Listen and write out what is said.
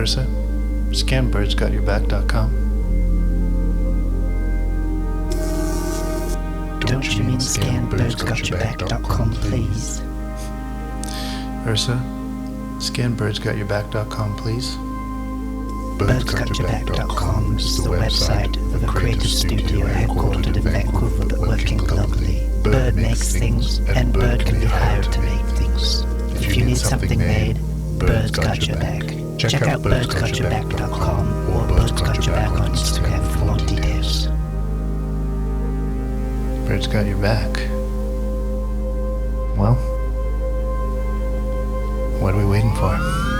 Ursa, scan birdsgotyourback.com. Don't you mean scan birdsgotyourback.com, please? Ursa, scan birdsgotyourback.com, please. Birdsgotyourback.com is the website of a creative studio headquartered in Vancouver but working globally. Bird makes things, and Bird can be hired to make things. If you need something made, Bird's got your back. Check out birdsgotyourback.com or birdsgotyourback on Instagram for more details. Bird's got your back. Well, what are we waiting for?